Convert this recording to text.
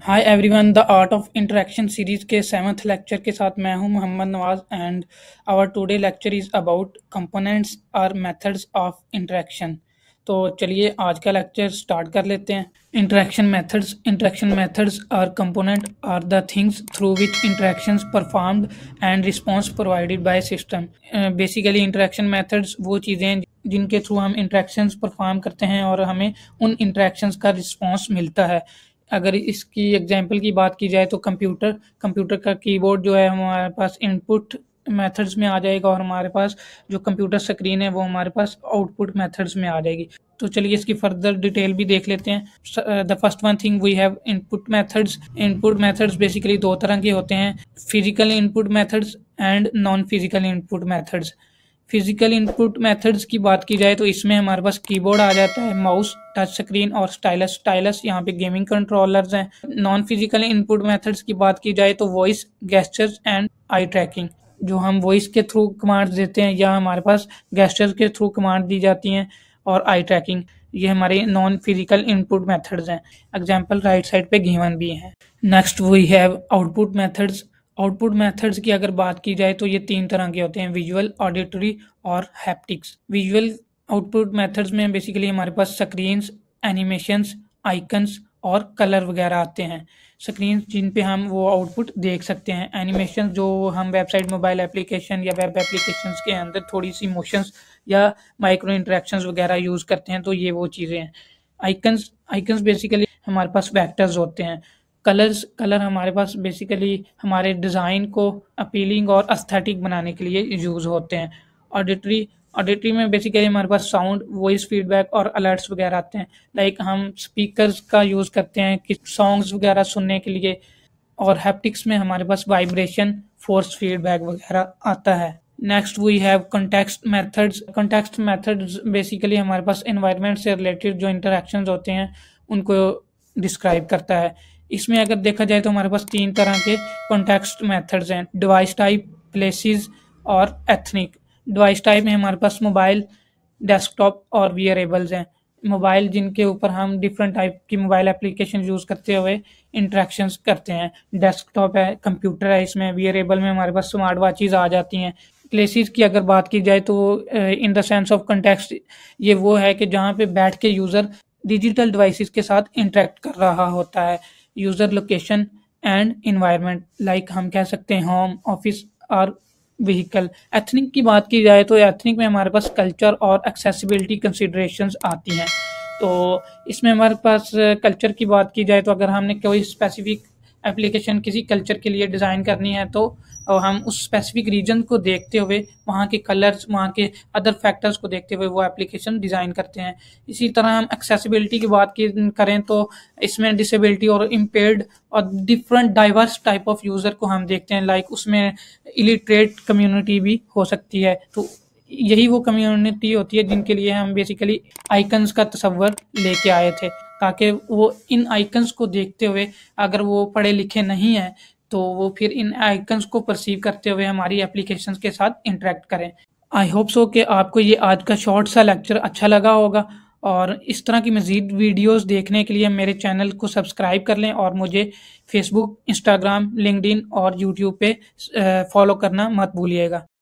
Hi everyone, the art of interaction series के 7th lecture के साथ मैं हूं Mohammad Nawaz and our today lecture is about components और मेथड्स ऑफ इंटरेक्शन। तो चलिए आज का लेक्चर स्टार्ट कर लेते हैं। Interaction methods or component are the things through which interactions performed and response provided by system. Basically interaction methods वो चीज़ें हैं जिनके थ्रू हम इंटरेक्शंस परफॉर्म करते हैं और हमें उन इंटरेक्शंस का रिस्पॉन्स मिलता है। अगर इसकी एग्जांपल की बात की जाए तो कंप्यूटर का कीबोर्ड जो है हमारे पास इनपुट मेथड्स में आ जाएगा और हमारे पास जो कंप्यूटर स्क्रीन है वो हमारे पास आउटपुट मेथड्स में आ जाएगी। तो चलिए इसकी फर्दर डिटेल भी देख लेते हैं। The first one thing we have input methods basically दो तरह के होते हैं, physical input methods and non physical input methods. Physical input methods की बात की जाए तो इसमें हमारे पास कीबोर्ड आ जाता है, माउस, टच स्क्रीन और स्टाइलस यहाँ पे गेमिंग कंट्रोलर्स हैं। नॉन फिजिकल इनपुट मेथड्स की बात की जाए तो voice, gestures and eye tracking. जो हम वॉइस के थ्रू कमांड देते हैं या हमारे पास गेस्चर्स के थ्रू कमांड दी जाती हैं, और आई ट्रैकिंग, ये हमारे नॉन फिजिकल इनपुट मेथड्स हैं। एग्जाम्पल राइट साइड पे गिवन भी है। Next we have output methods. Output methods की अगर बात की जाए तो ये तीन तरह के होते हैं, विजुअल, ऑडिटरी और हैप्टिक्स। विजुअल आउटपुट मेथड्स में बेसिकली हमारे पास स्क्रीन्स, एनिमेशंस, आइकन्स और कलर वगैरह आते हैं। स्क्रीन जिन पे हम वो आउटपुट देख सकते हैं, एनिमेशन जो हम वेबसाइट, मोबाइल एप्लीकेशन या वेब एप्लीकेशंस के अंदर थोड़ी सी मोशंस या माइक्रो इंटरेक्शंस वगैरह यूज़ करते हैं, तो ये वो चीज़ें हैं। आइकन्स बेसिकली हमारे पास वेक्टर्स होते हैं। कलर हमारे पास बेसिकली हमारे डिज़ाइन को अपीलिंग और एस्थेटिक बनाने के लिए यूज़ होते हैं। ऑडिटरी में बेसिकली हमारे पास साउंड, वॉइस फीडबैक और अलर्ट्स वगैरह आते हैं। लाइक हम स्पीकर्स का यूज़ करते हैं कि सॉन्ग्स वगैरह सुनने के लिए। और हैप्टिक्स में हमारे पास वाइब्रेशन, फोर्स फीडबैक वगैरह आता है। Next we have context methods basically हमारे पास एनवायरनमेंट से रिलेटेड जो इंटरेक्शंस होते हैं उनको डिस्क्राइब करता है। इसमें अगर देखा जाए तो हमारे पास तीन तरह के कॉन्टेक्स्ट मेथड्स हैं, डिवाइस टाइप, प्लेसेस और एथनिक। डिवाइस टाइप में हमारे पास मोबाइल, डेस्कटॉप और वियरेबल्स हैं। मोबाइल जिनके ऊपर हम डिफरेंट टाइप की मोबाइल एप्लीकेशन यूज़ करते हुए इंटरेक्शंस करते हैं। डेस्कटॉप है, कंप्यूटर है, इसमें वियरेबल में हमारे पास स्मार्ट वॉचेज आ जाती हैं। प्लेसेस की अगर बात की जाए तो in the sense of context ये वो है कि जहाँ पे बैठ के यूज़र डिजिटल डिवाइसेस के साथ इंटरेक्ट कर रहा होता है। User location and environment, like हम कह सकते हैं होम, ऑफिस और व्हीकल। एथनिक की बात की जाए तो एथनिक में हमारे पास कल्चर और एक्सेसिबिलिटी कंसिडरेशंस आती हैं। तो इसमें हमारे पास कल्चर की बात की जाए तो अगर हमने कोई स्पेसिफिक एप्लीकेशन किसी कल्चर के लिए डिज़ाइन करनी है तो हम उस स्पेसिफिक रीजन को देखते हुए, वहाँ के कलर्स, वहाँ के अदर फैक्टर्स को देखते हुए वो एप्लीकेशन डिज़ाइन करते हैं। इसी तरह हम एक्सेसिबिलिटी की बात की करें तो इसमें डिसेबिलिटी और इम्पेयर्ड और different diverse type of user को हम देखते हैं। लाइक उसमें इलिटरेट कम्युनिटी भी हो सकती है। तो यही वो कम्युनिटी होती है जिनके लिए हम बेसिकली आइकन्स का तस्वर लेके आए थे, ताकि वो इन आइकन्स को देखते हुए, अगर वो पढ़े लिखे नहीं हैं तो वो फिर इन आइकन्स को परसीव करते हुए हमारी एप्लीकेशंस के साथ इंटरेक्ट करें। आई होप सो कि आपको ये आज का शॉर्ट सा लेक्चर अच्छा लगा होगा, और इस तरह की मज़ीद वीडियोस देखने के लिए मेरे चैनल को सब्सक्राइब कर लें और मुझे फेसबुक, इंस्टाग्राम, लिंक्डइन और यूट्यूब पे फॉलो करना मत भूलिएगा।